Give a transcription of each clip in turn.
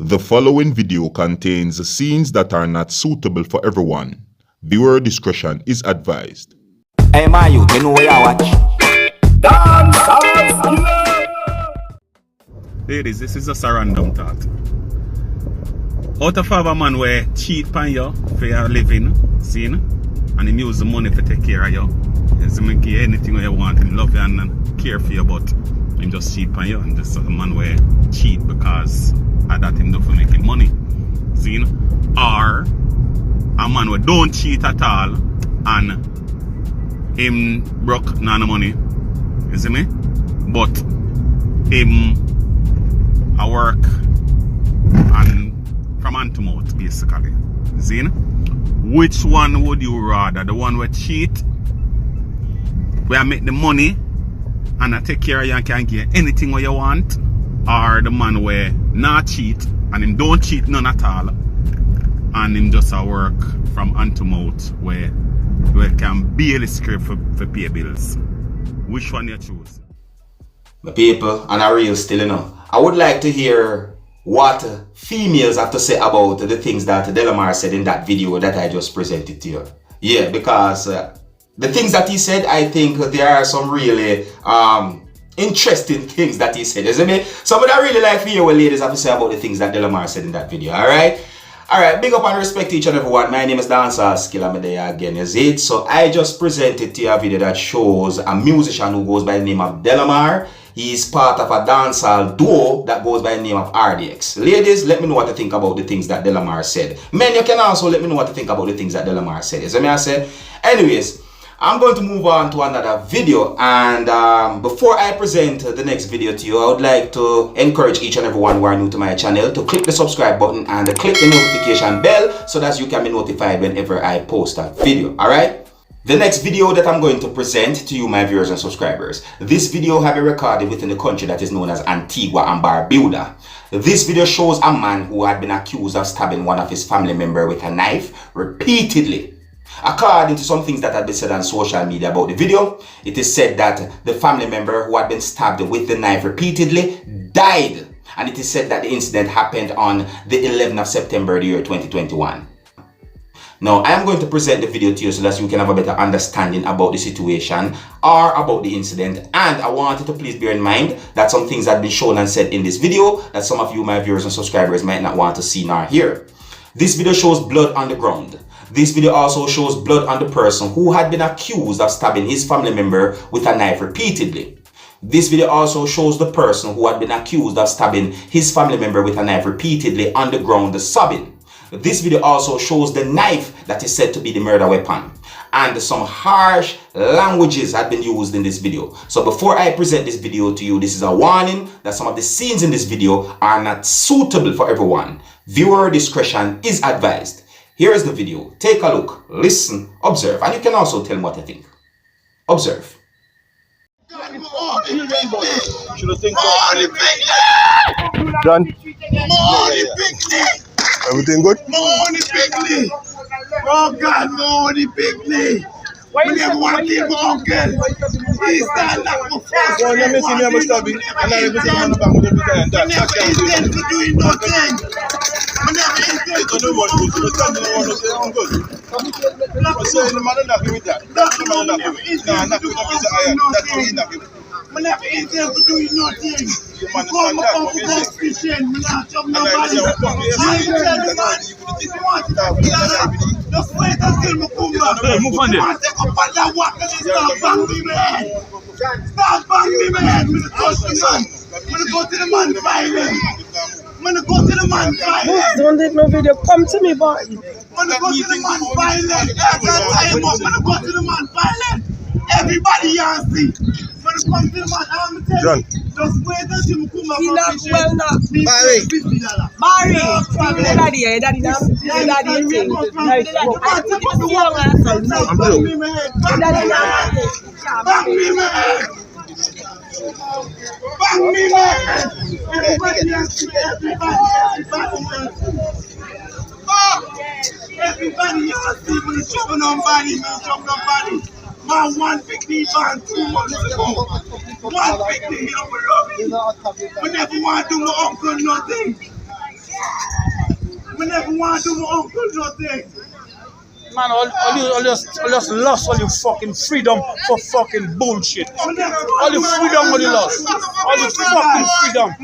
The following video contains scenes that are not suitable for everyone. Viewer discretion is advised. Hey man, you know where you watch? Dancehall skilla. Ladies, this is just a random thought. Out of a man where cheat on you for your living, see, and him use the money to take care of you. Yes, him give you anything you want, him love you and care for you, but him just cheat on you. And this is a man where cheat because of that him do for making money. See, or a man where don't cheat at all and him broke none money. You see me? But him I work and from hand to mouth basically. See? Which one would you rather? The one where cheat, where I make the money and I take care of you and can get anything what you want, or the man where not cheat and him don't cheat none at all and him just a work from hand to mouth where can barely scrape for pay bills? Which one you choose? My people, and a real still, I would like to hear what females have to say about the things that Delomar said in that video that I just presented to you. Yeah, because the things that he said, I think there are some really interesting things that he said, isn't it? So I would really like to hear what ladies have to say about the things that Delomar said in that video, alright? Alright, big up and respect to each and everyone. My name is Dancehall skilla, I'm there again, is it? So I just presented to you a video that shows a musician who goes by the name of Delomar. He is part of a dancehall duo that goes by the name of RDX. Ladies, let me know what you think about the things that Delomar said. Men, you can also let me know what you think about the things that Delomar said. Is that what I said? Anyways, I'm going to move on to another video, and before I present the next video to you, I would like to encourage each and everyone who are new to my channel to click the subscribe button and click the notification bell so that you can be notified whenever I post a video. Alright? The next video that I'm going to present to you, my viewers and subscribers, this video have been recorded within the country that is known as Antigua and Barbuda. This video shows a man who had been accused of stabbing one of his family members with a knife repeatedly. According to some things that had been said on social media about the video, it is said that the family member who had been stabbed with the knife repeatedly died. And it is said that the incident happened on the 11th of September, the year 2021. Now, I am going to present the video to you so that you can have a better understanding about the situation or about the incident. And I want you to please bear in mind that some things have been shown and said in this video that some of you, my viewers and subscribers, might not want to see nor hear. This video shows blood on the ground. This video also shows blood on the person who had been accused of stabbing his family member with a knife repeatedly. This video also shows the person who had been accused of stabbing his family member with a knife repeatedly on the ground sobbing. This video also shows the knife that is said to be the murder weapon. And some harsh languages had been used in this video. So before I present this video to you, this is a warning that some of the scenes in this video are not suitable for everyone. Viewer discretion is advised. Here is the video. Take a look, listen, observe, and you can also tell me what you think. Observe. John, everything good? Money bigly. Oh God, money bigly. We never want to kill my uncle. He's not like my first. Well, let me see me have a stabby. And I never see man back with every time. I never intend to doing nothing. I never intend to do nothing. You tell me what to say, I'm good. But say the man not with that. That's The man not with it. Nah, not with that. That's what he not with it. I never intend to do nothing. You understand that? What you say? Fishing, we not jump And I nobody. say, what you say? Just wait until me come back. Hey, move on there. Man, take up on that walk and start bang me, man. Start bang me, man. I'm gonna touch the man. I'm gonna go to the man violent. I'm gonna go to the man violent. Don't take no video. Come to me, boy. I'm gonna go to the man violent. Every time I'm gonna go to the man violent. Everybody here see. I'm gonna come to the man. I'm gonna tell you. Just wait until me come back. He not well now. Barry. Barry. Daddy, daddy, daddy, thing. I took the wrong answer. Bang me, man. Bang me, man. Bang me, man. Everybody has to everybody has to when it's jumping on body, man, jumping on body. Man, one big knee, man, 2 months ago. One big knee, you know, we love it. We never want to do my uncle nothing. want to do my uncle nothing. Man, all just lost all your fucking freedom for fucking bullshit. All your freedom all you lost. All your fucking freedom.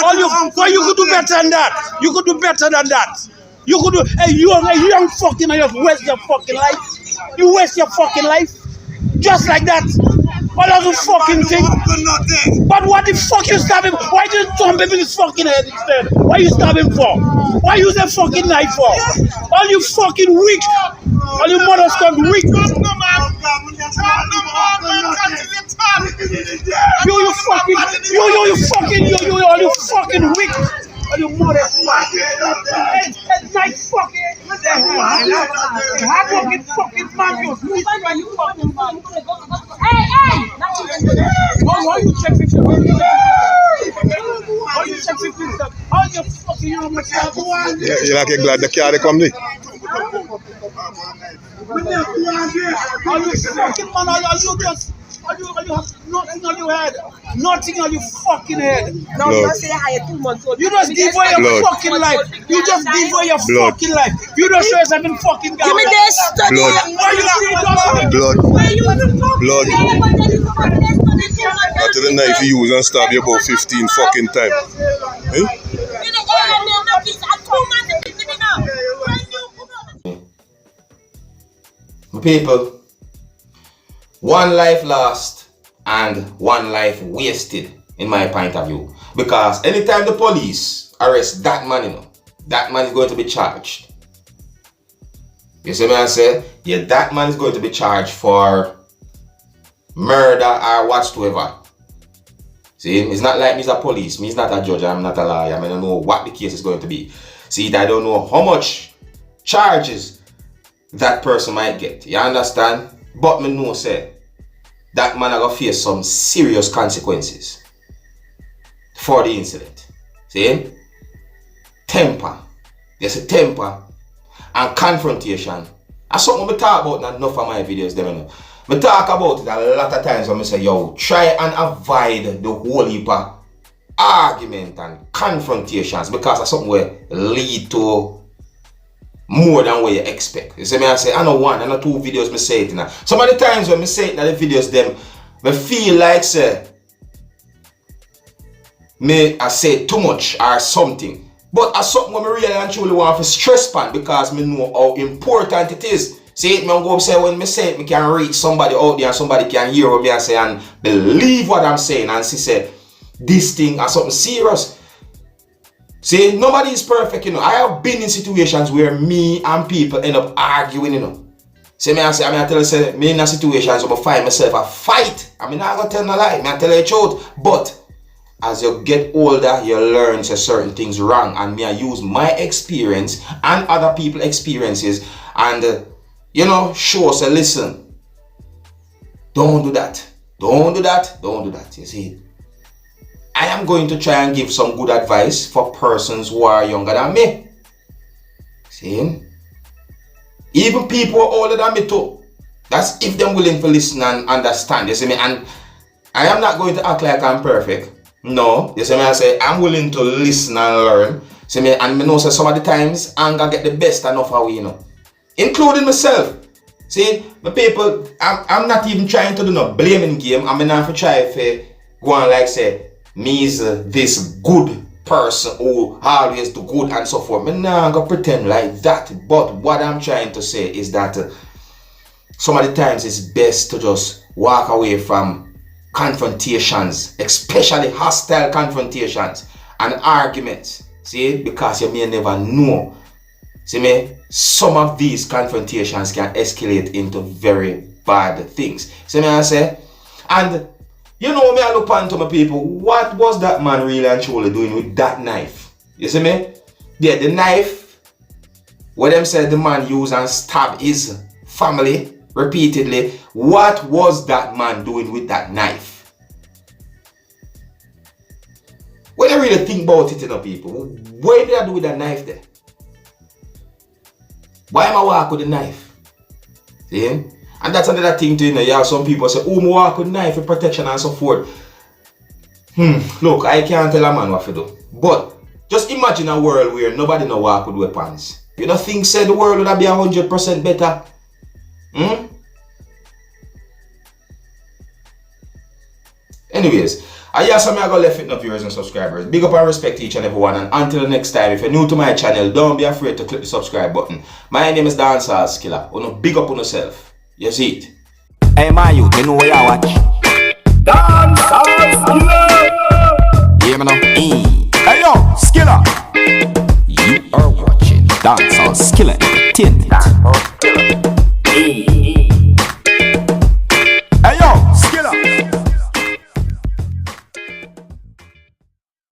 All you, why you could do better than that? You could do better than that. You could do, hey, young fucking, you just waste your fucking life. You waste your fucking life. Just like that. All those fucking thing. But what the fuck you stab him? Why did you thump him in his fucking head instead? Why you stab him for? Why use a fucking knife for? All you fucking weak. All you mothers come weak. You all you fucking weak. All you mothers nice fucking. Hard-working fucking man, you fucking man. Hey! How you check 50? How you check 50? How you fucking you know myself? You like glad the car they come there? Are you fucking man? Are you just? Are you have nothing on your head? Nothing on your fucking head. No, you say I had 2 months old. You just devour your fucking life. You just devour your fucking life. You don't show us having fucking guy. Give me this study. Why you see Blood. After the knife you use and stab you about 15 fucking times. People, one life lost and one life wasted in my point of view. Because anytime the police arrest that man, you know, that man is going to be charged. You see me I say? Yeah, that man is going to be charged for murder or whatsoever. See, it's not like me's a police, me's not a judge, I'm not a lawyer, I don't know what the case is going to be. See, I don't know how much charges that person might get. You understand? But me know say that man are gonna face some serious consequences for the incident. See? Temper. There's a temper and confrontation. That's something we talk about in enough of my videos. We talk about it a lot of times when we say, yo, try and avoid the whole heap of argument and confrontations, because that's something will lead to more than what you expect. You see me I say, I know one, I know two videos me say it now. Some of the times when me say it in the videos, them me feel like say me I say too much or something. But as something when me really and truly want to stress pan, because me know how important it is. See it, me go say when me say it, me can reach somebody out there and somebody can hear what me I say and believe what I'm saying and see say this thing is something serious. See, nobody is perfect, you know. I have been in situations where me and people end up arguing, you know. See, me I say, I tell you, say, me in a situation where I find myself a fight. I mean, I'm not gonna tell no lie, I tell you the truth. But as you get older, you learn say certain things wrong, and me I use my experience and other people's experiences, and you know, show say, listen, don't do that, don't do that, don't do that. You see. I am going to try and give some good advice for persons who are younger than me. See? Even people who are older than me too. That's if they're willing to listen and understand. You see me? And I am not going to act like I'm perfect. No. You see me? I say I'm willing to listen and learn. See me? And I know so some of the times anger get the best enough of we, you know. Including myself. See? My people, I'm not even trying to do no blaming game. I'm not to try to go on like say me is this good person who always do good and so forth. I'm not gonna pretend like that. But what I'm trying to say is that some of the times it's best to just walk away from confrontations, especially hostile confrontations and arguments. See, because you may never know. See me, some of these confrontations can escalate into very bad things. See me I say? And you know me I look onto my people, what was that man really and truly doing with that knife? You see me? Yeah, the knife, what them said the man used and stabbed his family repeatedly. What was that man doing with that knife? When I really think about it, you know, people, what did I do with that knife there? Why am I walk with the knife? See? And that's another thing too, you know, you have some people say, oh, I walk with knife for protection and so forth. Look, I can't tell a man what to do. But just imagine a world where nobody no walk with weapons. You don't think say the world would have been 100% better? Anyways, I hear some of you go left it up viewers and subscribers. Big up and respect each and every one. And until the next time, if you're new to my channel, don't be afraid to click the subscribe button. My name is Dancehall Skilla. You know, big up on yourself. You see it? Hey, my youth, you know where you watch? Dancehall Skilla! Hear me now? Hey, yo, Skilla! You are watching Dancehall Skilla Entertainment.